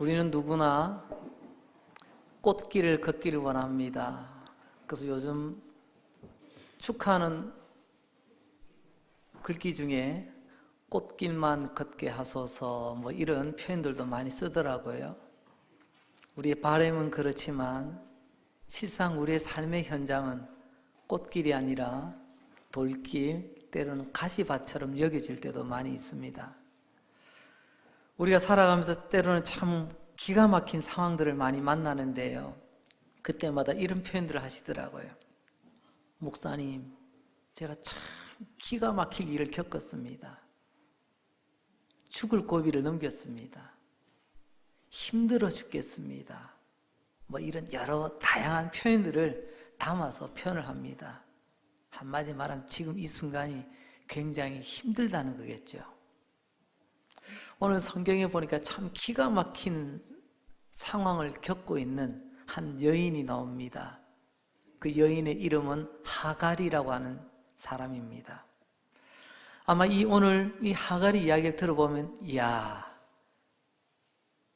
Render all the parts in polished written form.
우리는 누구나 꽃길을 걷기를 원합니다. 그래서 요즘 축하하는 글귀 중에 꽃길만 걷게 하소서 뭐 이런 표현들도 많이 쓰더라고요. 우리의 바람은 그렇지만 실상 우리의 삶의 현장은 꽃길이 아니라 돌길, 때로는 가시밭처럼 여겨질 때도 많이 있습니다. 우리가 살아가면서 때로는 참 기가 막힌 상황들을 많이 만나는데요. 그때마다 이런 표현들을 하시더라고요. 목사님, 제가 참 기가 막힐 일을 겪었습니다. 죽을 고비를 넘겼습니다. 힘들어 죽겠습니다. 뭐 이런 여러 다양한 표현들을 담아서 표현을 합니다. 한마디 말하면 지금 이 순간이 굉장히 힘들다는 거겠죠. 오늘 성경에 보니까 참 기가 막힌 상황을 겪고 있는 한 여인이 나옵니다. 그 여인의 이름은 하갈이라고 하는 사람입니다. 아마 오늘 이 하갈이 이야기를 들어보면 이야,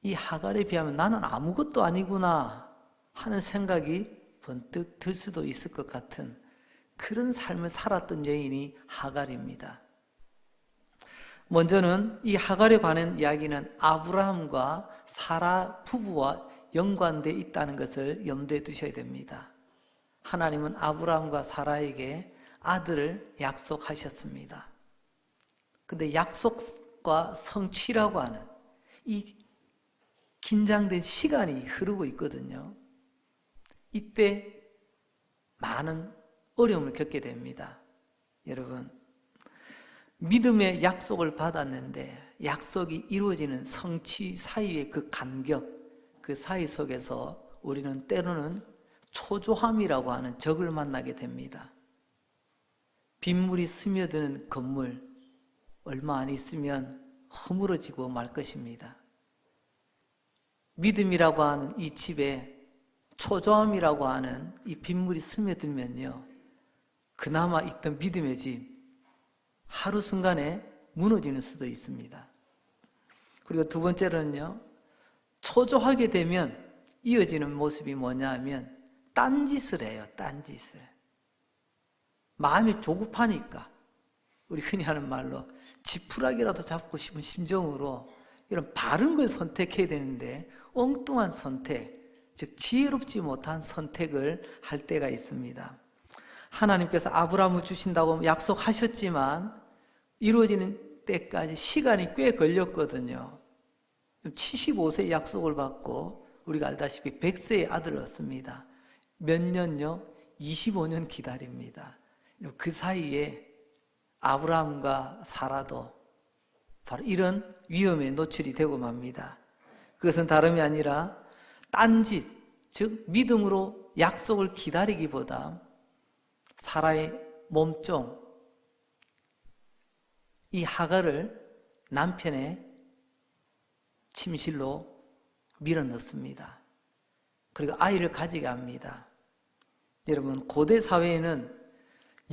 이 하갈에 비하면 나는 아무것도 아니구나 하는 생각이 번뜩 들 수도 있을 것 같은 그런 삶을 살았던 여인이 하갈입니다. 먼저는 이 하갈에 관한 이야기는 아브라함과 사라 부부와 연관되어 있다는 것을 염두에 두셔야 됩니다. 하나님은 아브라함과 사라에게 아들을 약속하셨습니다. 근데 약속과 성취라고 하는 이 긴장된 시간이 흐르고 있거든요. 이때 많은 어려움을 겪게 됩니다. 여러분, 믿음의 약속을 받았는데 약속이 이루어지는 성취 사이의 그 간격, 그 사이 속에서 우리는 때로는 초조함이라고 하는 적을 만나게 됩니다. 빗물이 스며드는 건물, 얼마 안 있으면 허물어지고 말 것입니다. 믿음이라고 하는 이 집에 초조함이라고 하는 이 빗물이 스며들면요, 그나마 있던 믿음의 집 하루 순간에 무너지는 수도 있습니다. 그리고 두 번째로는요, 초조하게 되면 이어지는 모습이 뭐냐 하면 딴짓을 해요. 딴짓을. 마음이 조급하니까 우리 흔히 하는 말로 지푸라기라도 잡고 싶은 심정으로 이런 바른 걸 선택해야 되는데 엉뚱한 선택, 즉 지혜롭지 못한 선택을 할 때가 있습니다. 하나님께서 아브라함을 주신다고 약속하셨지만 이루어지는 때까지 시간이 꽤 걸렸거든요. 75세의 약속을 받고 우리가 알다시피 100세의 아들을 얻습니다. 몇 년요? 25년 기다립니다. 그 사이에 아브라함과 사라도 바로 이런 위험에 노출이 되고 맙니다. 그것은 다름이 아니라 딴짓, 즉 믿음으로 약속을 기다리기보다 사라의 몸종, 이 하갈을 남편의 침실로 밀어넣습니다. 그리고 아이를 가지게 합니다. 여러분, 고대 사회에는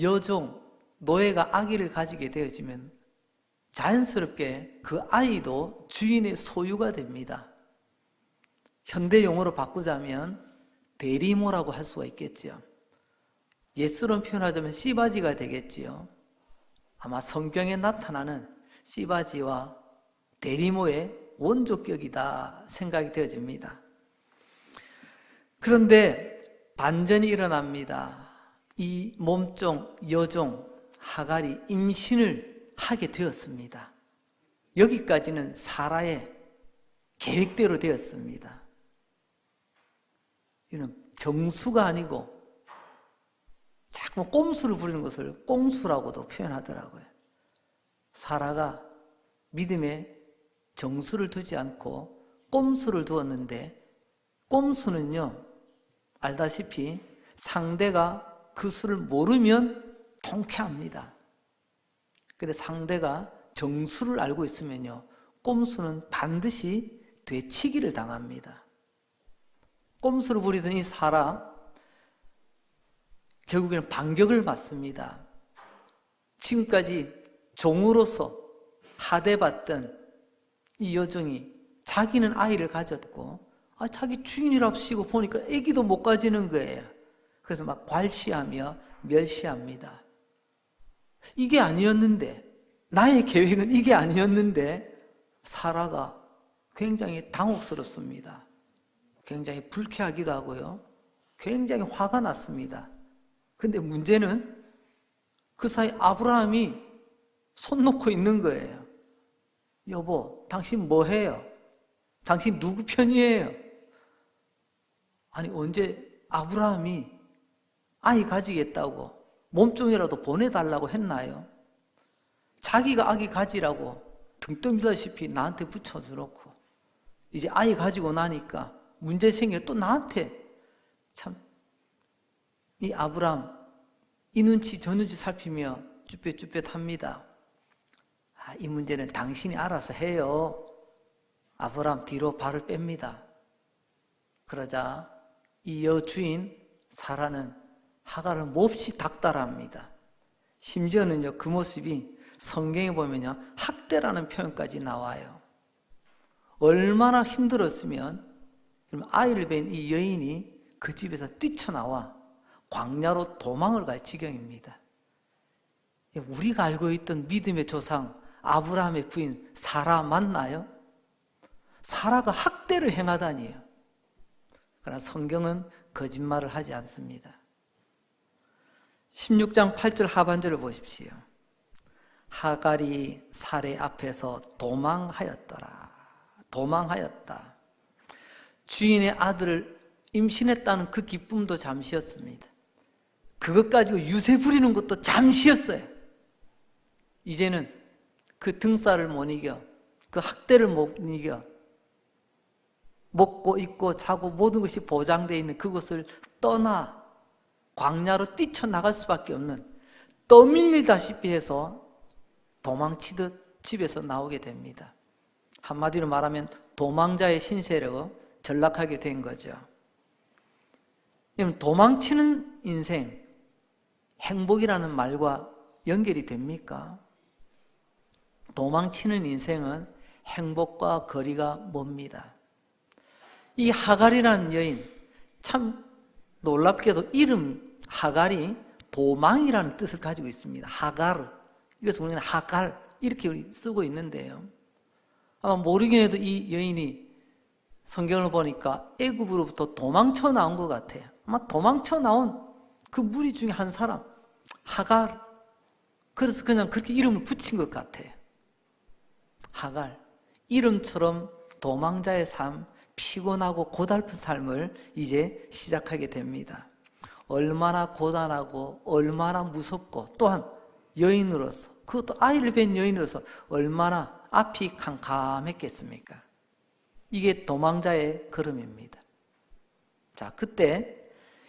여종, 노예가 아기를 가지게 되어지면 자연스럽게 그 아이도 주인의 소유가 됩니다. 현대 용어로 바꾸자면 대리모라고 할 수가 있겠죠. 예스로 표현하자면 씨바지가 되겠지요. 아마 성경에 나타나는 씨바지와 대리모의 원조격이다 생각이 되어집니다. 그런데 반전이 일어납니다. 이 몸종, 여종, 하갈이 임신을 하게 되었습니다. 여기까지는 사라의 계획대로 되었습니다. 이는 정수가 아니고 자꾸 꼼수를 부리는 것을 꽁수라고도 표현하더라고요. 사라가 믿음에 정수를 두지 않고 꼼수를 두었는데, 꼼수는요, 알다시피 상대가 그 수를 모르면 통쾌합니다. 근데 상대가 정수를 알고 있으면요, 꼼수는 반드시 되치기를 당합니다. 꼼수를 부리던 이 사라, 결국에는 반격을 맞습니다. 지금까지 종으로서 하대받던 이 여종이 자기는 아이를 가졌고 자기 주인이랍시고 보니까 아기도 못 가지는 거예요. 그래서 막 괄시하며 멸시합니다. 이게 아니었는데, 나의 계획은 이게 아니었는데 사라가 굉장히 당혹스럽습니다. 굉장히 불쾌하기도 하고요. 굉장히 화가 났습니다. 근데 문제는 그 사이 아브라함이 손 놓고 있는 거예요. 여보, 당신 뭐 해요? 당신 누구 편이에요? 아니, 언제 아브라함이 아이 가지겠다고 몸종이라도 보내달라고 했나요? 자기가 아기 가지라고 등 떠밀다시피 나한테 붙여주놓고 이제 아이 가지고 나니까 문제 생겨 또 나한테. 참, 이 아브라함 이 눈치 저 눈치 살피며 쭈뼛쭈뼛합니다. 이 문제는 당신이 알아서 해요. 아브라함 뒤로 발을 뺍니다. 그러자 이 여주인 사라는 하갈을 몹시 닥달합니다. 심지어는요, 그 모습이 성경에 보면요, 학대라는 표현까지 나와요. 얼마나 힘들었으면 아이를 뵌 이 여인이 그 집에서 뛰쳐나와 광야로 도망을 갈 지경입니다. 우리가 알고 있던 믿음의 조상 아브라함의 부인 사라 맞나요? 사라가 학대를 행하다니요. 그러나 성경은 거짓말을 하지 않습니다. 16장 8절 하반절을 보십시오. 하갈이 사레 앞에서 도망하였더라. 도망하였다. 주인의 아들을 임신했다는 그 기쁨도 잠시였습니다. 그것 가지고 유세 부리는 것도 잠시였어요. 이제는 그 등살을 못 이겨, 그 학대를 못 이겨, 먹고 입고 자고 모든 것이 보장되어 있는 그곳을 떠나 광야로 뛰쳐나갈 수밖에 없는, 떠밀리다시피 해서 도망치듯 집에서 나오게 됩니다. 한마디로 말하면 도망자의 신세로 전락하게 된 거죠. 도망치는 인생, 행복이라는 말과 연결이 됩니까? 도망치는 인생은 행복과 거리가 멉니다. 이 하갈이라는 여인, 참 놀랍게도 이름 하갈이 도망이라는 뜻을 가지고 있습니다. 하갈, 이것을 우리는 하갈 이렇게 쓰고 있는데요. 아마 모르긴 해도 이 여인이 성경을 보니까 애굽으로부터 도망쳐 나온 것 같아요. 아마 도망쳐 나온 그 무리 중에 한 사람, 하갈. 그래서 그냥 그렇게 이름을 붙인 것 같아요. 하갈. 이름처럼 도망자의 삶, 피곤하고 고달픈 삶을 이제 시작하게 됩니다. 얼마나 고단하고 얼마나 무섭고, 또한 여인으로서, 그것도 아이를 뵌 여인으로서 얼마나 앞이 캄캄했겠습니까? 이게 도망자의 걸음입니다. 자, 그때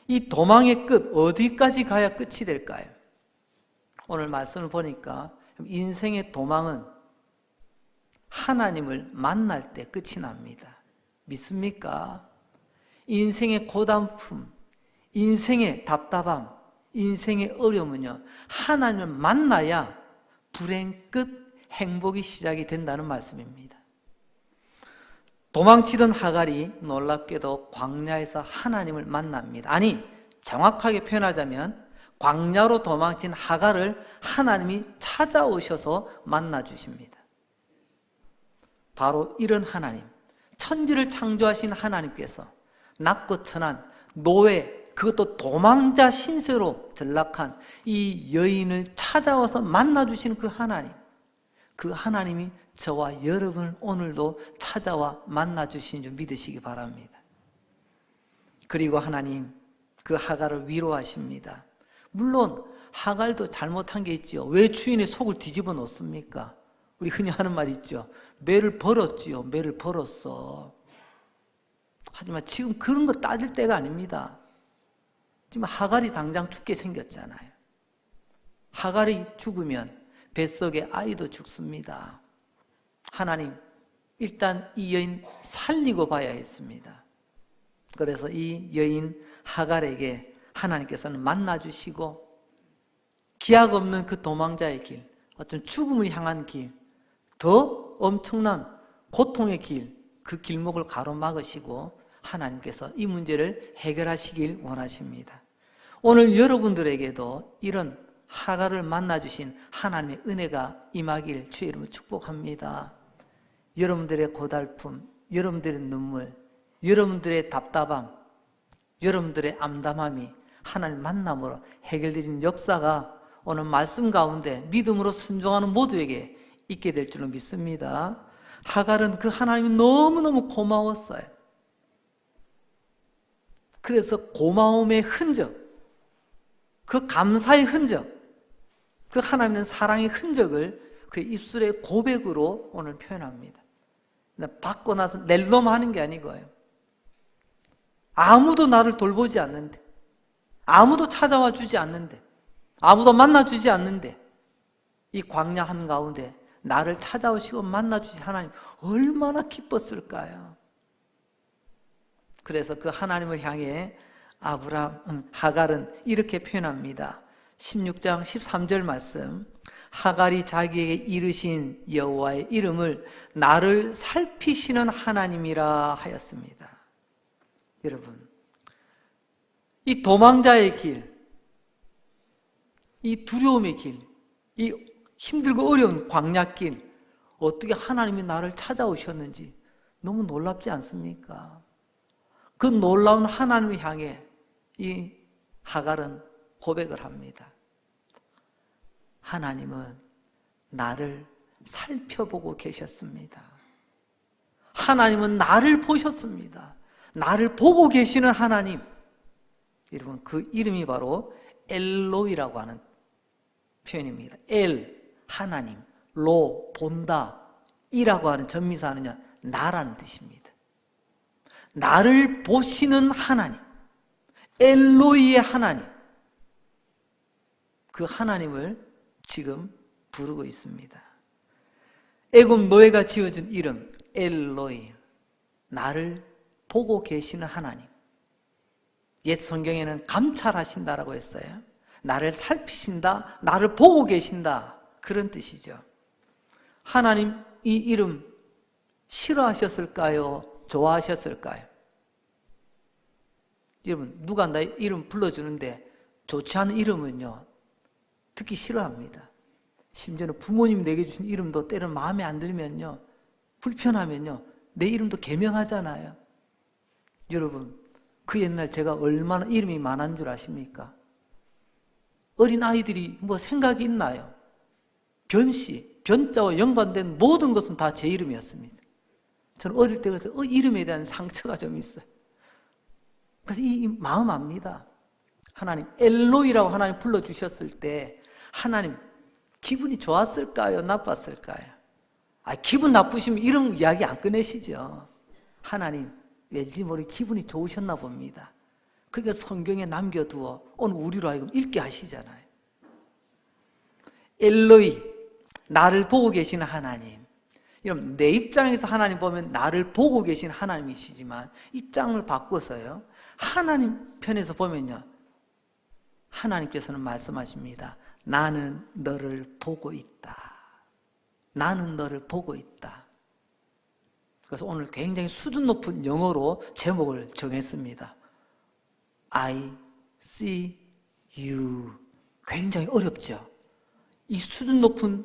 이 도망의 끝, 어디까지 가야 끝이 될까요? 오늘 말씀을 보니까 인생의 도망은 하나님을 만날 때 끝이 납니다. 믿습니까? 인생의 고단품, 인생의 답답함, 인생의 어려움은요, 하나님을 만나야 불행 끝 행복이 시작이 된다는 말씀입니다. 도망치던 하갈이 놀랍게도 광야에서 하나님을 만납니다. 아니, 정확하게 표현하자면 광야로 도망친 하갈을 하나님이 찾아오셔서 만나주십니다. 바로 이런 하나님, 천지를 창조하신 하나님께서 낮고 천한 노예, 그것도 도망자 신세로 전락한 이 여인을 찾아와서 만나주시는 그 하나님, 그 하나님이 저와 여러분을 오늘도 찾아와 만나주신 줄 믿으시기 바랍니다. 그리고 하나님 그 하갈을 위로하십니다. 물론 하갈도 잘못한 게 있지요. 왜 주인의 속을 뒤집어 놓습니까? 우리 흔히 하는 말 있죠. 매를 벌었지요. 매를 벌었어. 하지만 지금 그런 거 따질 때가 아닙니다. 지금 하갈이 당장 죽게 생겼잖아요. 하갈이 죽으면 뱃속의 아이도 죽습니다. 하나님, 일단 이 여인 살리고 봐야 했습니다. 그래서 이 여인 하갈에게 하나님께서는 만나주시고 기약 없는 그 도망자의 길, 어떤 죽음을 향한 길, 더 엄청난 고통의 길, 그 길목을 가로막으시고 하나님께서 이 문제를 해결하시길 원하십니다. 오늘 여러분들에게도 이런 하갈을 만나주신 하나님의 은혜가 임하길 주의 이름으로 축복합니다. 여러분들의 고달픔, 여러분들의 눈물, 여러분들의 답답함, 여러분들의 암담함이 하나님 만남으로 해결되는 역사가 오늘 말씀 가운데 믿음으로 순종하는 모두에게 있게 될 줄로 믿습니다. 하갈은 그 하나님이 너무너무 고마웠어요. 그래서 고마움의 흔적, 그 감사의 흔적, 그 하나님의 사랑의 흔적을 그 입술의 고백으로 오늘 표현합니다. 받고 나서 낼놈 하는 게 아니고요. 아무도 나를 돌보지 않는데, 아무도 찾아와 주지 않는데, 아무도 만나주지 않는데, 이 광야 한가운데 나를 찾아오시고 만나주신 하나님 얼마나 기뻤을까요? 그래서 그 하나님을 향해 하갈은 이렇게 표현합니다. 16장 13절 말씀, 하갈이 자기에게 이르신 여호와의 이름을 나를 살피시는 하나님이라 하였습니다. 여러분, 이 도망자의 길, 이 두려움의 길, 이 힘들고 어려운 광야길, 어떻게 하나님이 나를 찾아오셨는지 너무 놀랍지 않습니까? 그 놀라운 하나님을 향해 이 하갈은 고백을 합니다. 하나님은 나를 살펴보고 계셨습니다. 하나님은 나를 보셨습니다. 나를 보고 계시는 하나님. 여러분, 그 이름이 바로 엘로이라고 하는 표현입니다. 엘, 하나님, 로, 본다, 이라고 하는 전미사는요, 나라는 뜻입니다. 나를 보시는 하나님, 엘로이의 하나님, 그 하나님을 지금 부르고 있습니다. 애굽 노예가 지어준 이름 엘로이, 나를 보고 계시는 하나님. 옛 성경에는 감찰하신다라고 했어요. 나를 살피신다, 나를 보고 계신다, 그런 뜻이죠. 하나님 이 이름 싫어하셨을까요? 좋아하셨을까요? 여러분, 누가 나 이름 불러주는데 좋지 않은 이름은요, 듣기 싫어합니다. 심지어는 부모님 내게 주신 이름도 때로는 마음에 안 들면요, 불편하면요, 내 이름도 개명하잖아요. 여러분, 그 옛날 제가 얼마나 이름이 많은 줄 아십니까? 어린 아이들이 뭐 생각이 있나요? 변씨, 변자와 연관된 모든 것은 다 제 이름이었습니다. 저는 어릴 때 그래서 이름에 대한 상처가 좀 있어요. 그래서 이 마음 압니다. 하나님, 엘로이라고 하나님 불러주셨을 때 하나님 기분이 좋았을까요? 나빴을까요? 기분 나쁘시면 이런 이야기 안 꺼내시죠. 하나님 왠지 모르게 기분이 좋으셨나 봅니다. 그러니까 성경에 남겨두어 오늘 우리로 하여금 읽게 하시잖아요. 엘로이, 나를 보고 계시는 하나님. 여러분, 내 입장에서 하나님 보면 나를 보고 계신 하나님이시지만 입장을 바꿔서요, 하나님 편에서 보면요, 하나님께서는 말씀하십니다. 나는 너를 보고 있다. 나는 너를 보고 있다. 그래서 오늘 굉장히 수준 높은 영어로 제목을 정했습니다. I see you. 굉장히 어렵죠? 이 수준 높은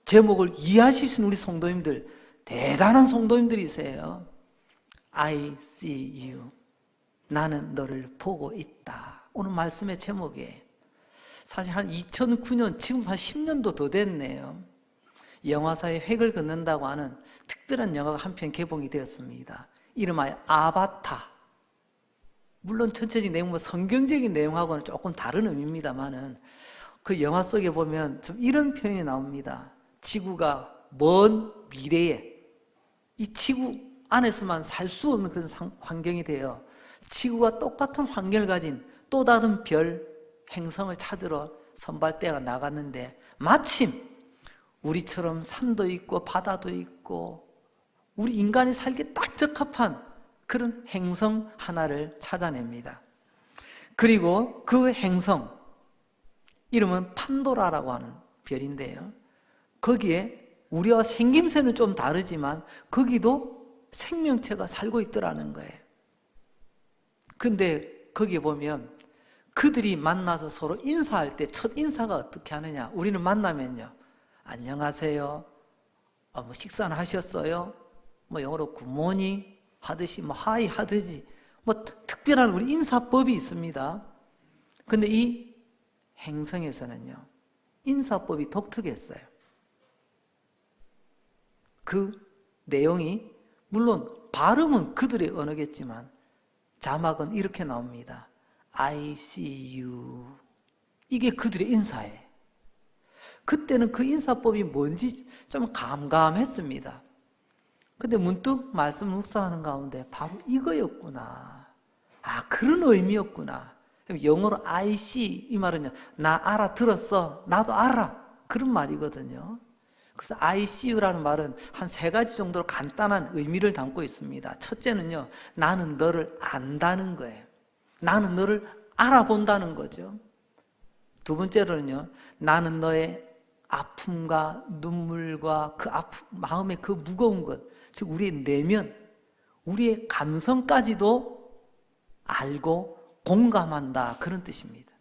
제목을 이해하실 수 있는 우리 성도님들, 대단한 성도님들이세요. I see you. 나는 너를 보고 있다. 오늘 말씀의 제목이에요. 사실 한 2009년, 지금 한 10년도 더 됐네요. 영화사에 획을 긋는다고 하는 특별한 영화가 한 편 개봉이 되었습니다. 이름하여 아바타. 물론 전체적인 내용은 성경적인 내용하고는 조금 다른 의미입니다만은 그 영화 속에 보면 좀 이런 표현이 나옵니다. 지구가 먼 미래에 이 지구 안에서만 살 수 없는 그런 환경이 되어 지구와 똑같은 환경을 가진 또 다른 별, 행성을 찾으러 선발대가 나갔는데 마침 우리처럼 산도 있고 바다도 있고 우리 인간이 살기에 딱 적합한 그런 행성 하나를 찾아냅니다. 그리고 그 행성 이름은 판도라라고 하는 별인데요, 거기에 우리와 생김새는 좀 다르지만 거기도 생명체가 살고 있더라는 거예요. 근데 거기에 보면 그들이 만나서 서로 인사할 때 첫 인사가 어떻게 하느냐? 우리는 만나면요, 안녕하세요, 뭐 식사는 하셨어요? 뭐 영어로 굿모닝 하듯이, 뭐 하이 하듯이, 뭐 특별한 우리 인사법이 있습니다. 근데 이 행성에서는요, 인사법이 독특했어요. 그 내용이 물론 발음은 그들의 언어겠지만 자막은 이렇게 나옵니다. I see you. 이게 그들의 인사예요. 그때는 그 인사법이 뭔지 좀 감감했습니다. 근데 문득 말씀을 묵상하는 가운데 바로 이거였구나. 아, 그런 의미였구나. 영어로 I see, 이 말은요, 나 알아들었어, 나도 알아, 그런 말이거든요. 그래서 I see you라는 말은 한 3가지 정도로 간단한 의미를 담고 있습니다. 첫째는요, 나는 너를 안다는 거예요. 나는 너를 알아본다는 거죠. 두 번째로는요, 나는 너의 아픔과 눈물과 그 아픔, 마음의 그 무거운 것, 즉 우리의 내면, 우리의 감성까지도 알고 공감한다, 그런 뜻입니다.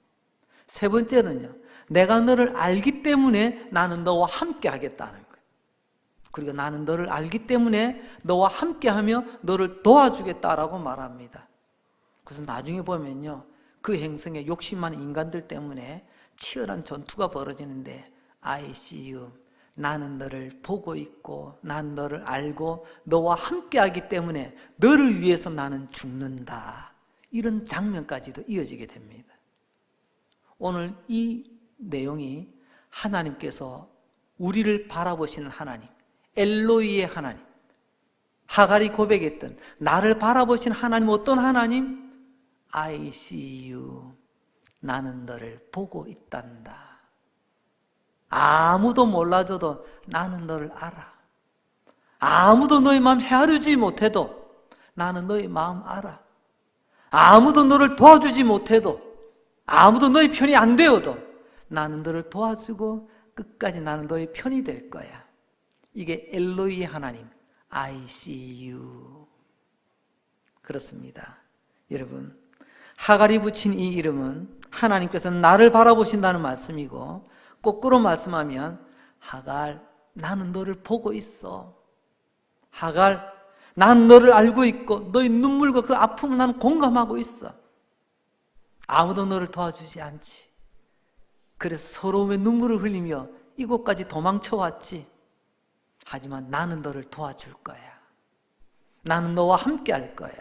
세 번째는요, 내가 너를 알기 때문에 나는 너와 함께 하겠다는 거예요. 그리고 나는 너를 알기 때문에 너와 함께하며 너를 도와주겠다라고 말합니다. 그래서 나중에 보면요, 그 행성에 욕심 많은 인간들 때문에 치열한 전투가 벌어지는데 I see you, 나는 너를 보고 있고 난 너를 알고 너와 함께하기 때문에 너를 위해서 나는 죽는다, 이런 장면까지도 이어지게 됩니다. 오늘 이 내용이 하나님께서 우리를 바라보시는 하나님, 엘로이의 하나님, 하갈이 고백했던 나를 바라보시는 하나님, 어떤 하나님? I see you, 나는 너를 보고 있단다. 아무도 몰라줘도 나는 너를 알아. 아무도 너의 마음 헤아리지 못해도 나는 너의 마음 알아. 아무도 너를 도와주지 못해도, 아무도 너의 편이 안 되어도 나는 너를 도와주고 끝까지 나는 너의 편이 될 거야. 이게 엘로이의 하나님, I see you. 그렇습니다. 여러분, 하갈이 붙인 이 이름은 하나님께서 나를 바라보신다는 말씀이고, 거꾸로 말씀하면 하갈, 나는 너를 보고 있어. 하갈, 난 너를 알고 있고 너의 눈물과 그 아픔을 나는 공감하고 있어. 아무도 너를 도와주지 않지. 그래서 서러움에 눈물을 흘리며 이곳까지 도망쳐 왔지. 하지만 나는 너를 도와줄 거야. 나는 너와 함께 할 거야.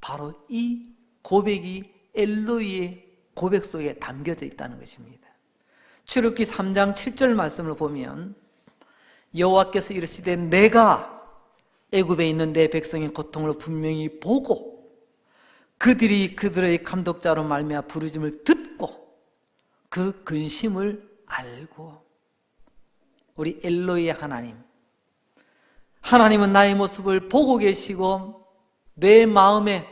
바로 이 고백이 엘로이의 고백 속에 담겨져 있다는 것입니다. 출애굽기 3장 7절 말씀을 보면 여호와께서 이르시되 내가 애굽에 있는 내 백성의 고통을 분명히 보고 그들이 그들의 감독자로 말미암아 부르짖음을 듣고 그 근심을 알고. 우리 엘로이의 하나님, 하나님은 나의 모습을 보고 계시고 내 마음의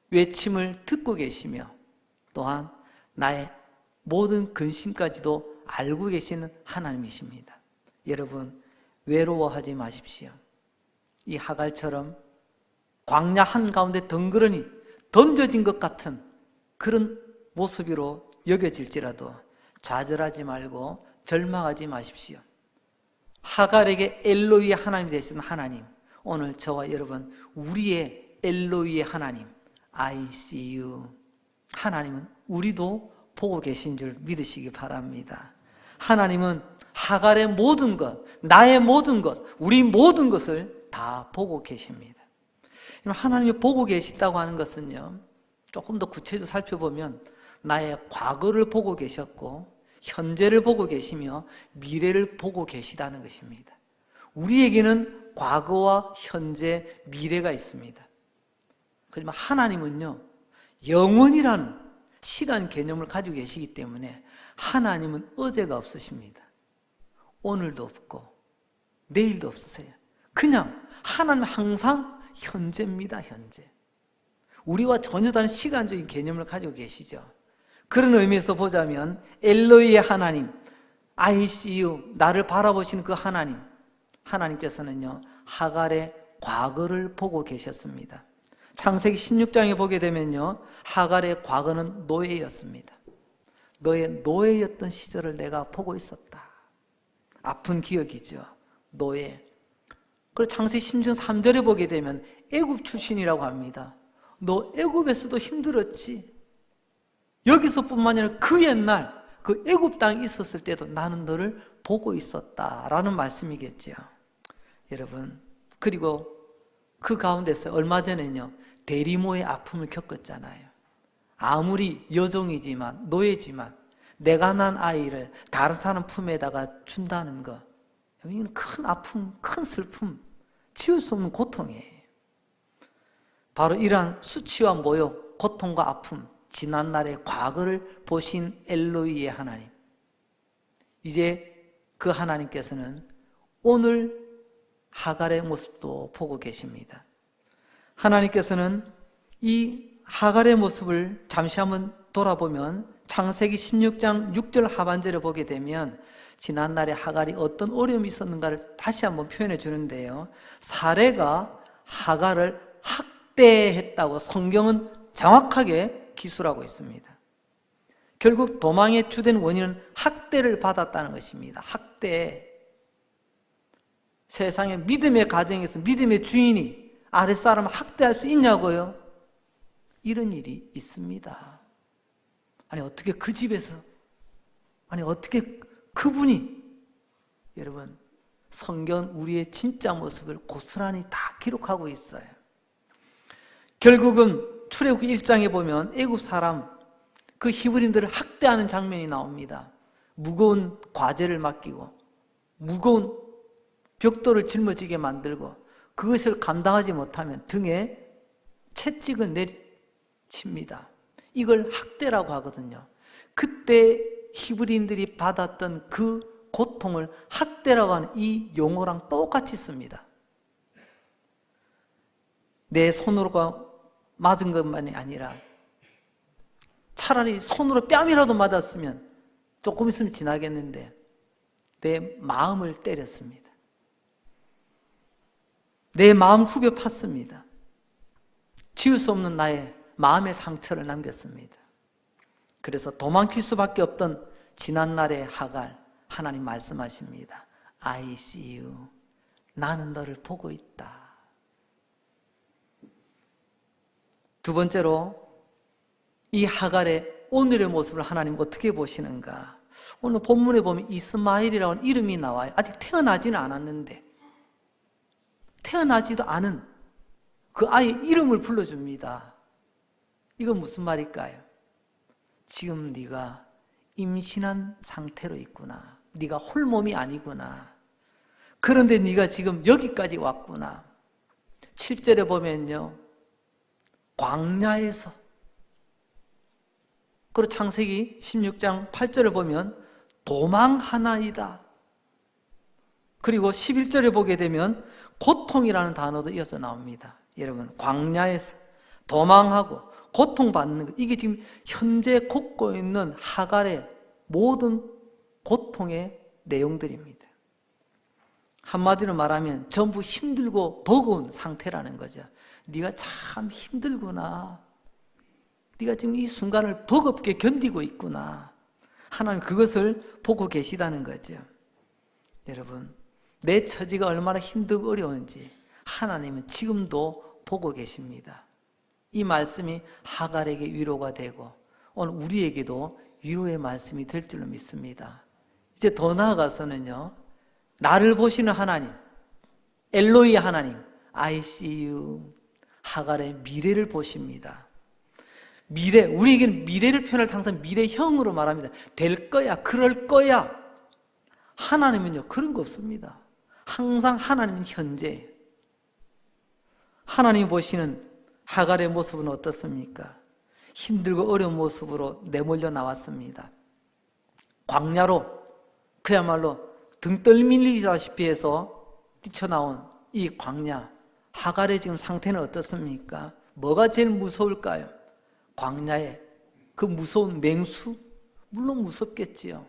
외침을 듣고 계시며 또한 나의 모든 근심까지도 알고 계시는 하나님이십니다. 여러분, 외로워하지 마십시오. 이 하갈처럼 광야 한가운데 덩그러니 던져진 것 같은 그런 모습으로 여겨질지라도 좌절하지 말고 절망하지 마십시오. 하갈에게 엘로이의 하나님이 되시는 하나님, 오늘 저와 여러분 우리의 엘로이의 하나님, I see you, 하나님은 우리도 보고 계신 줄 믿으시기 바랍니다. 하나님은 하갈의 모든 것, 나의 모든 것, 우리 모든 것을 다 보고 계십니다. 하나님이 보고 계시다고 하는 것은요, 조금 더 구체적으로 살펴보면 나의 과거를 보고 계셨고 현재를 보고 계시며 미래를 보고 계시다는 것입니다. 우리에게는 과거와 현재, 미래가 있습니다. 하지만 하나님은요, 영원이라는 시간 개념을 가지고 계시기 때문에 하나님은 어제가 없으십니다. 오늘도 없고 내일도 없으세요. 그냥 하나님은 항상 현재입니다. 현재. 우리와 전혀 다른 시간적인 개념을 가지고 계시죠. 그런 의미에서 보자면 엘로이의 하나님, I see you, 나를 바라보시는 그 하나님, 하나님께서는요 하갈의 과거를 보고 계셨습니다. 창세기 16장에 보게 되면요, 하갈의 과거는 노예였습니다. 너의 노예였던 시절을 내가 보고 있었다. 아픈 기억이죠. 노예. 그리고 창세기 16장 3절에 보게 되면 애굽 출신이라고 합니다. 너 애굽에서도 힘들었지. 여기서뿐만 아니라 그 옛날 그 애굽 땅에 있었을 때도 나는 너를 보고 있었다라는 말씀이겠죠. 여러분, 그리고 그 가운데서 얼마 전에는요, 대리모의 아픔을 겪었잖아요. 아무리 여종이지만, 노예지만 내가 난 아이를 다른 사람 품에다가 준다는 거, 이건 큰 아픔, 큰 슬픔, 치울 수 없는 고통이에요. 바로 이러한 수치와 모욕, 고통과 아픔, 지난날의 과거를 보신 엘로이의 하나님, 이제 그 하나님께서는 오늘 하갈의 모습도 보고 계십니다. 하나님께서는 이 하갈의 모습을 잠시 한번 돌아보면 창세기 16장 6절 하반절에 보게 되면 지난날에 하갈이 어떤 어려움이 있었는가를 다시 한번 표현해 주는데요, 사례가 하갈을 학대했다고 성경은 정확하게 기술하고 있습니다. 결국 도망의 주된 원인은 학대를 받았다는 것입니다. 학대. 세상에 믿음의 가정에서 믿음의 주인이 아랫사람을 학대할 수 있냐고요? 이런 일이 있습니다. 아니 어떻게 그 집에서, 아니 어떻게 그분이, 여러분 성경 우리의 진짜 모습을 고스란히 다 기록하고 있어요. 결국은 출애굽기 1장에 보면 애굽 사람 그 히브리인들을 학대하는 장면이 나옵니다. 무거운 과제를 맡기고 무거운 벽돌을 짊어지게 만들고 그것을 감당하지 못하면 등에 채찍을 내리칩니다. 이걸 학대라고 하거든요. 그때 히브리인들이 받았던 그 고통을 학대라고 하는 이 용어랑 똑같이 씁니다. 내 손으로가 맞은 것만이 아니라 차라리 손으로 뺨이라도 맞았으면 조금 있으면 지나겠는데 내 마음을 때렸습니다. 내 마음 후벼 팠습니다. 지울 수 없는 나의 마음의 상처를 남겼습니다. 그래서 도망칠 수밖에 없던 지난날의 하갈, 하나님 말씀하십니다. I see you. 나는 너를 보고 있다. 두 번째로 이 하갈의 오늘의 모습을 하나님 어떻게 보시는가? 오늘 본문에 보면 이스마엘이라는 이름이 나와요. 아직 태어나지는 않았는데 태어나지도 않은 그 아이의 이름을 불러줍니다. 이건 무슨 말일까요? 지금 네가 임신한 상태로 있구나. 네가 홀몸이 아니구나. 그런데 네가 지금 여기까지 왔구나. 7절에 보면요, 광야에서, 그리고 창세기 16장 8절을 보면 도망하나이다. 그리고 11절에 보게 되면 고통이라는 단어도 이어서 나옵니다. 여러분, 광야에서 도망하고 고통받는 것, 이게 지금 현재 겪고 있는 하갈의 모든 고통의 내용들입니다. 한마디로 말하면 전부 힘들고 버거운 상태라는 거죠. 네가 참 힘들구나. 네가 지금 이 순간을 버겁게 견디고 있구나. 하나님 그것을 보고 계시다는 거죠. 여러분, 내 처지가 얼마나 힘들고 어려운지 하나님은 지금도 보고 계십니다. 이 말씀이 하갈에게 위로가 되고 오늘 우리에게도 위로의 말씀이 될 줄로 믿습니다. 이제 더 나아가서는요, 나를 보시는 하나님, 엘로이 하나님, I see you, 하갈의 미래를 보십니다. 미래, 우리에게는 미래를 표현할 때 항상 미래형으로 말합니다. 될 거야, 그럴 거야. 하나님은요, 그런 거 없습니다. 항상 하나님은 현재. 하나님이 보시는 하갈의 모습은 어떻습니까? 힘들고 어려운 모습으로 내몰려 나왔습니다. 광야로 그야말로 등 떨밀리다시피 해서 뛰쳐나온 이 광야, 하갈의 지금 상태는 어떻습니까? 뭐가 제일 무서울까요? 광야에 그 무서운 맹수? 물론 무섭겠지요.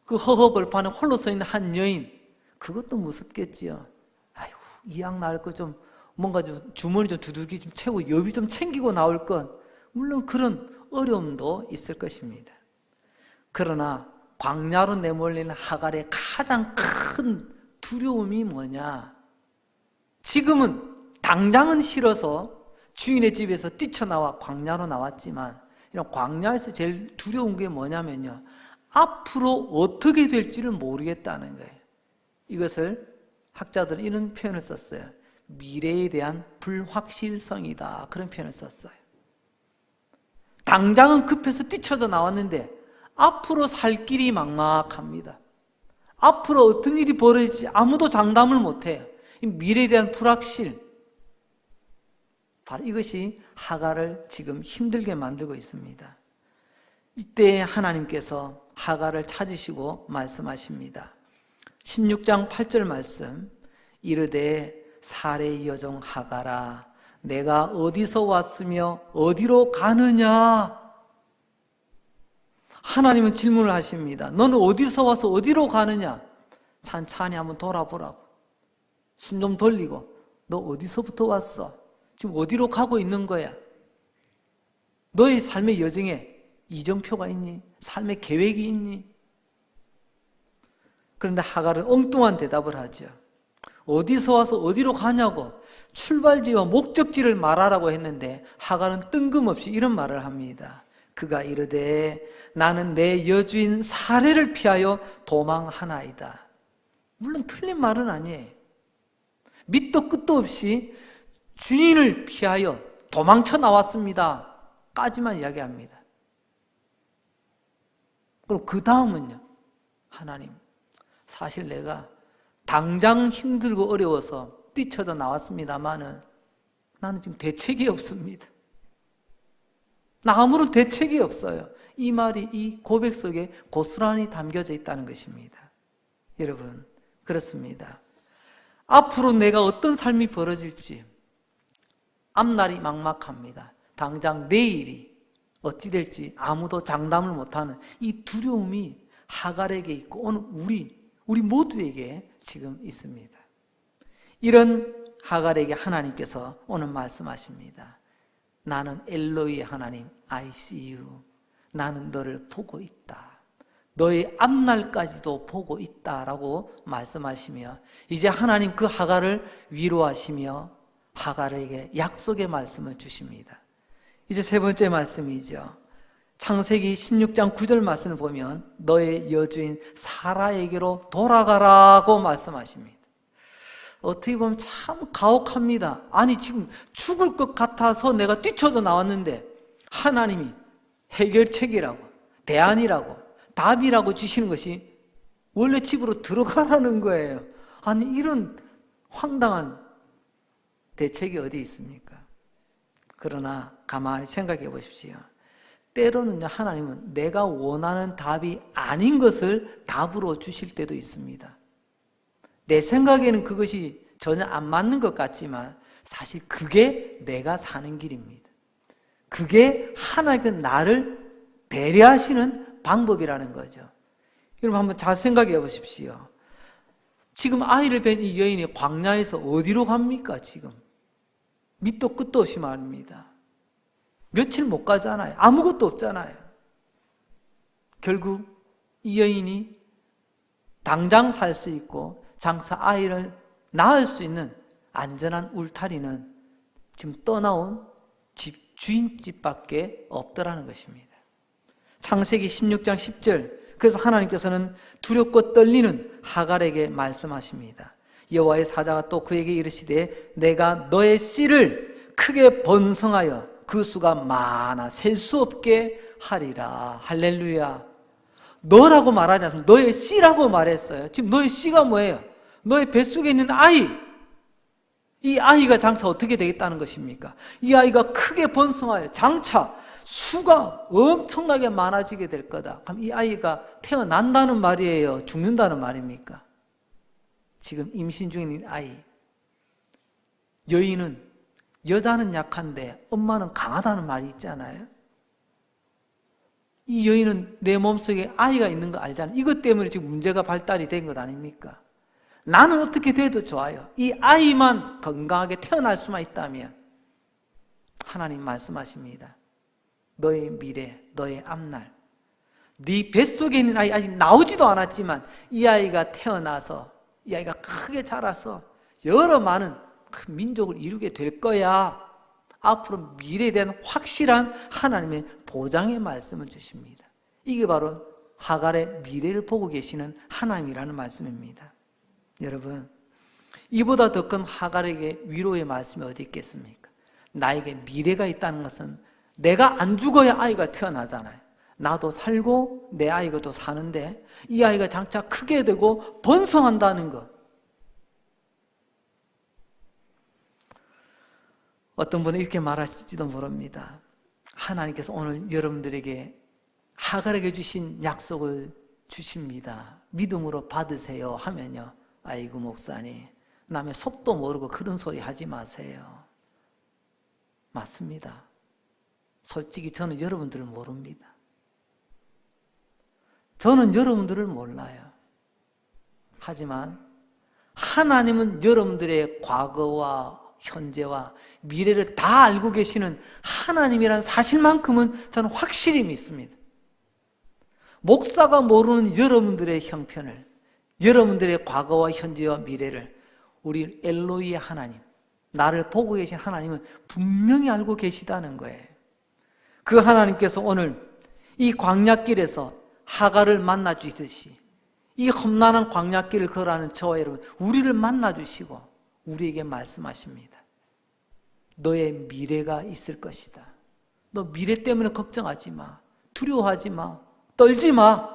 그 허허벌판에 홀로 서 있는 한 여인, 그것도 무섭겠지요. 아이고, 이 약 나을 거 좀 뭔가 좀 주머니 좀 두둑이 좀 채고 여비 좀 챙기고 나올 건 물론 그런 어려움도 있을 것입니다. 그러나 광야로 내몰리는 하갈의 가장 큰 두려움이 뭐냐? 지금은 당장은 싫어서 주인의 집에서 뛰쳐나와 광야로 나왔지만 이런 광야에서 제일 두려운 게 뭐냐면요, 앞으로 어떻게 될지를 모르겠다는 거예요. 이것을 학자들은 이런 표현을 썼어요. 미래에 대한 불확실성이다, 그런 표현을 썼어요. 당장은 급해서 뛰쳐져 나왔는데 앞으로 살 길이 막막합니다. 앞으로 어떤 일이 벌어질지 아무도 장담을 못해요. 미래에 대한 불확실, 바로 이것이 하갈을 지금 힘들게 만들고 있습니다. 이때 하나님께서 하갈을 찾으시고 말씀하십니다. 16장 8절 말씀, 이르되 사레의 여종 하갈아, 내가 어디서 왔으며 어디로 가느냐? 하나님은 질문을 하십니다. 너는 어디서 와서 어디로 가느냐? 찬찬히 한번 돌아보라고. 숨 좀 돌리고, 너 어디서부터 왔어? 지금 어디로 가고 있는 거야? 너의 삶의 여정에 이정표가 있니? 삶의 계획이 있니? 그런데 하갈은 엉뚱한 대답을 하죠. 어디서 와서 어디로 가냐고 출발지와 목적지를 말하라고 했는데 하갈은 뜬금없이 이런 말을 합니다. 그가 이르되 나는 내 여주인 사레를 피하여 도망하나이다. 물론 틀린 말은 아니에요. 밑도 끝도 없이 주인을 피하여 도망쳐 나왔습니다 까지만 이야기합니다. 그럼 그 다음은요, 하나님, 사실 내가 당장 힘들고 어려워서 뛰쳐져 나왔습니다마는 나는 지금 대책이 없습니다. 나 아무런 대책이 없어요. 이 말이 이 고백 속에 고스란히 담겨져 있다는 것입니다. 여러분, 그렇습니다. 앞으로 내가 어떤 삶이 벌어질지 앞날이 막막합니다. 당장 내일이 어찌 될지 아무도 장담을 못하는 이 두려움이 하갈에게 있고 오늘 우리 모두에게 지금 있습니다. 이런 하갈에게 하나님께서 오늘 말씀하십니다. 나는 엘로이 하나님, I see you. 나는 너를 보고 있다. 너의 앞날까지도 보고 있다라고 말씀하시며 이제 하나님 그 하갈을 위로하시며 하갈에게 약속의 말씀을 주십니다. 이제 세 번째 말씀이죠. 창세기 16장 9절 말씀을 보면 너의 여주인 사라에게로 돌아가라고 말씀하십니다. 어떻게 보면 참 가혹합니다. 아니 지금 죽을 것 같아서 내가 뛰쳐서 나왔는데 하나님이 해결책이라고, 대안이라고, 답이라고 주시는 것이 원래 집으로 들어가라는 거예요. 아니 이런 황당한 대책이 어디 있습니까? 그러나 가만히 생각해 보십시오. 때로는요, 하나님은 내가 원하는 답이 아닌 것을 답으로 주실 때도 있습니다. 내 생각에는 그것이 전혀 안 맞는 것 같지만 사실 그게 내가 사는 길입니다. 그게 하나님께서 나를 배려하시는 방법이라는 거죠. 여러분 한번 잘 생각해 보십시오. 지금 아이를 뵌 이 여인이 광야에서 어디로 갑니까? 지금 밑도 끝도 없이 말입니다. 며칠 못 가잖아요. 아무것도 없잖아요. 결국 이 여인이 당장 살 수 있고 장차 아이를 낳을 수 있는 안전한 울타리는 지금 떠나온 주인집밖에 없더라는 것입니다. 창세기 16장 10절, 그래서 하나님께서는 두렵고 떨리는 하갈에게 말씀하십니다. 여호와의 사자가 또 그에게 이르시되 내가 너의 씨를 크게 번성하여 그 수가 많아 셀 수 없게 하리라. 할렐루야. 너라고 말하지 않습니다. 너의 씨라고 말했어요. 지금 너의 씨가 뭐예요? 너의 뱃속에 있는 아이. 이 아이가 장차 어떻게 되겠다는 것입니까? 이 아이가 크게 번성하여 장차 수가 엄청나게 많아지게 될 거다. 그럼 이 아이가 태어난다는 말이에요? 죽는다는 말입니까? 지금 임신 중에 있는 아이. 여자는 약한데 엄마는 강하다는 말이 있잖아요. 이 여인은 내 몸속에 아이가 있는 거 알잖아요. 이것 때문에 지금 문제가 발달이 된 것 아닙니까? 나는 어떻게 돼도 좋아요. 이 아이만 건강하게 태어날 수만 있다면 하나님 말씀하십니다. 너의 미래, 너의 앞날, 네 뱃속에 있는 아이 아직 나오지도 않았지만 이 아이가 태어나서 이 아이가 크게 자라서 여러 많은 큰 민족을 이루게 될 거야. 앞으로 미래에 대한 확실한 하나님의 보장의 말씀을 주십니다. 이게 바로 하갈의 미래를 보고 계시는 하나님이라는 말씀입니다. 여러분, 이보다 더 큰 하갈에게 위로의 말씀이 어디 있겠습니까? 나에게 미래가 있다는 것은 내가 안 죽어야 아이가 태어나잖아요. 나도 살고 내 아이가 또 사는데 이 아이가 장차 크게 되고 번성한다는 것. 어떤 분은 이렇게 말하실지도 모릅니다. 하나님께서 오늘 여러분들에게 하갈에게 주신 약속을 주십니다. 믿음으로 받으세요 하면요, 아이고 목사님, 남의 속도 모르고 그런 소리 하지 마세요. 맞습니다. 솔직히 저는 여러분들을 모릅니다. 저는 여러분들을 몰라요. 하지만 하나님은 여러분들의 과거와 현재와 미래를 다 알고 계시는 하나님이라는 사실만큼은 저는 확실히 믿습니다. 목사가 모르는 여러분들의 형편을, 여러분들의 과거와 현재와 미래를 우리 엘로이의 하나님, 나를 보고 계신 하나님은 분명히 알고 계시다는 거예요. 그 하나님께서 오늘 이 광야길에서 하갈을 만나 주시듯이 이 험난한 광야길을 걸어가는 저와 여러분, 우리를 만나 주시고 우리에게 말씀하십니다. 너의 미래가 있을 것이다. 너 미래 때문에 걱정하지 마. 두려워하지 마. 떨지 마.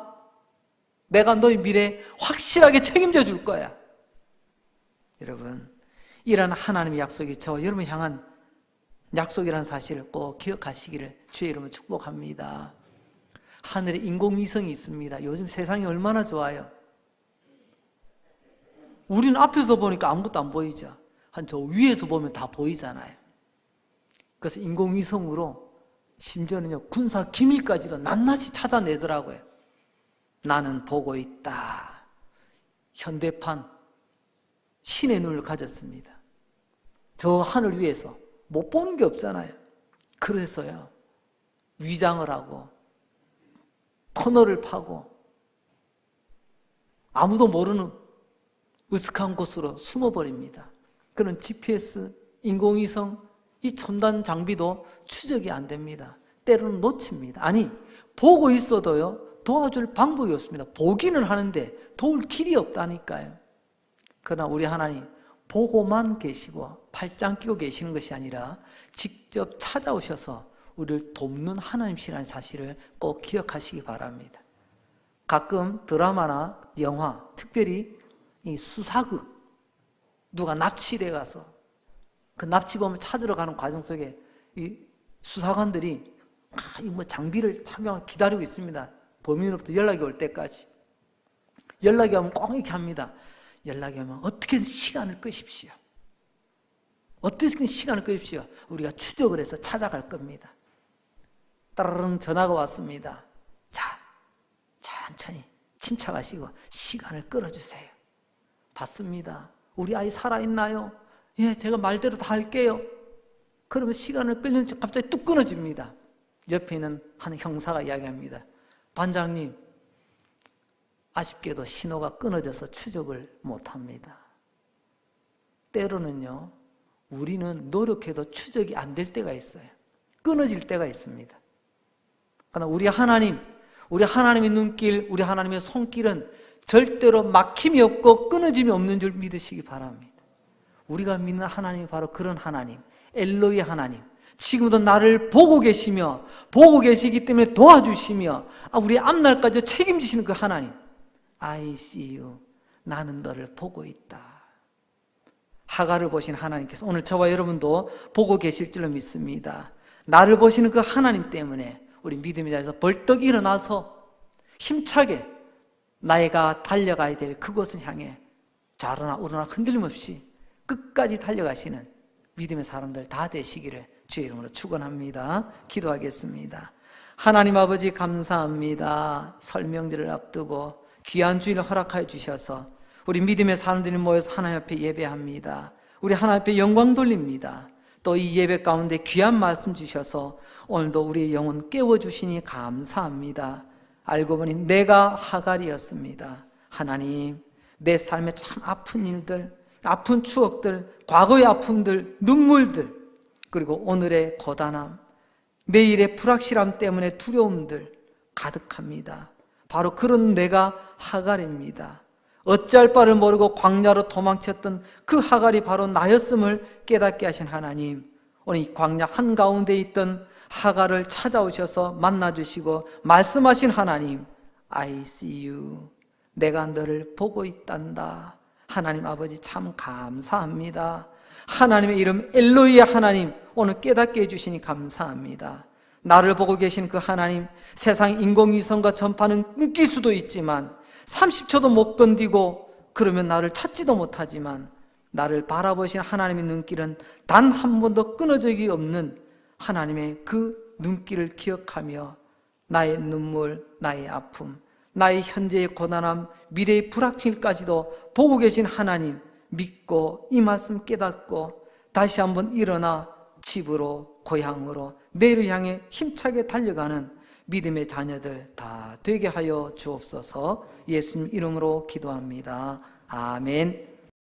내가 너의 미래 확실하게 책임져 줄 거야. 여러분, 이런 하나님의 약속이 저와 여러분을 향한 약속이라는 사실을 꼭 기억하시기를 주의 이름으로 축복합니다. 하늘에 인공위성이 있습니다. 요즘 세상이 얼마나 좋아요. 우리는 앞에서 보니까 아무것도 안 보이죠. 한 저 위에서 보면 다 보이잖아요. 그래서 인공위성으로 심지어는요, 군사 기밀까지도 낱낱이 찾아내더라고요. 나는 보고 있다. 현대판 신의 눈을 가졌습니다. 저 하늘 위에서 못 보는 게 없잖아요. 그래서요, 위장을 하고 터널을 파고 아무도 모르는 으슥한 곳으로 숨어버립니다. 그런 GPS, 인공위성, 이 첨단 장비도 추적이 안 됩니다. 때로는 놓칩니다. 아니, 보고 있어도요, 도와줄 방법이 없습니다. 보기는 하는데 도울 길이 없다니까요. 그러나 우리 하나님 보고만 계시고 팔짱 끼고 계시는 것이 아니라 직접 찾아오셔서 우리를 돕는 하나님이시라는 사실을 꼭 기억하시기 바랍니다. 가끔 드라마나 영화, 특별히 이 수사극, 누가 납치돼 가서 그 납치범을 찾으러 가는 과정 속에 이 수사관들이 장비를 착용하고 기다리고 있습니다. 범인으로부터 연락이 올 때까지. 연락이 오면 꼭 이렇게 합니다. 연락이 오면 어떻게든 시간을 끄십시오. 어떻게든 시간을 끄십시오. 우리가 추적을 해서 찾아갈 겁니다. 따르릉 전화가 왔습니다. 자, 천천히 침착하시고 시간을 끌어주세요. 받습니다. 우리 아이 살아있나요? 예, 제가 말대로 다 할게요. 그러면 시간을 끌려서 갑자기 뚝 끊어집니다. 옆에 있는 한 형사가 이야기합니다. 반장님, 아쉽게도 신호가 끊어져서 추적을 못합니다. 때로는요, 우리는 노력해도 추적이 안 될 때가 있어요. 끊어질 때가 있습니다. 그러나 우리 하나님의 눈길, 우리 하나님의 손길은 절대로 막힘이 없고 끊어짐이 없는 줄 믿으시기 바랍니다. 우리가 믿는 하나님이 바로 그런 하나님, 엘로이 하나님, 지금도 나를 보고 계시며 보고 계시기 때문에 도와주시며 우리 앞날까지 책임지시는 그 하나님, I see you, 나는 너를 보고 있다. 하갈을 보신 하나님께서 오늘 저와 여러분도 보고 계실 줄로 믿습니다. 나를 보시는 그 하나님 때문에 우리 믿음의 자리에서 벌떡 일어나서 힘차게 나이가 달려가야 될 그곳을 향해 좌로나 우로나 흔들림 없이 끝까지 달려가시는 믿음의 사람들 다 되시기를 주의 이름으로 축원합니다. 기도하겠습니다. 하나님 아버지 감사합니다. 설명들을 앞두고 귀한 주일을 허락하여 주셔서 우리 믿음의 사람들이 모여서 하나님 앞에 예배합니다. 우리 하나님 앞에 영광 돌립니다. 또 이 예배 가운데 귀한 말씀 주셔서 오늘도 우리의 영혼 깨워주시니 감사합니다. 알고 보니 내가 하갈이었습니다. 하나님, 내 삶에 참 아픈 일들, 아픈 추억들, 과거의 아픔들, 눈물들, 그리고 오늘의 고단함, 내일의 불확실함 때문에 두려움들 가득합니다. 바로 그런 내가 하갈입니다. 어찌할 바를 모르고 광야로 도망쳤던 그 하갈이 바로 나였음을 깨닫게 하신 하나님, 오늘 이 광야 한가운데 있던 하갈을 찾아오셔서 만나주시고 말씀하신 하나님, I see you, 내가 너를 보고 있단다. 하나님 아버지 참 감사합니다. 하나님의 이름 엘로히의 하나님, 오늘 깨닫게 해주시니 감사합니다. 나를 보고 계신 그 하나님, 세상 인공위성과 전파는 끊길 수도 있지만 30초도 못 견디고 그러면 나를 찾지도 못하지만 나를 바라보신 하나님의 눈길은 단 한 번도 끊어지기 없는 하나님의 그 눈길을 기억하며 나의 눈물, 나의 아픔, 나의 현재의 고난함, 미래의 불확실까지도 보고 계신 하나님 믿고 이 말씀 깨닫고 다시 한번 일어나 집으로, 고향으로, 내일을 향해 힘차게 달려가는 믿음의 자녀들 다 되게 하여 주옵소서. 예수님 이름으로 기도합니다. 아멘.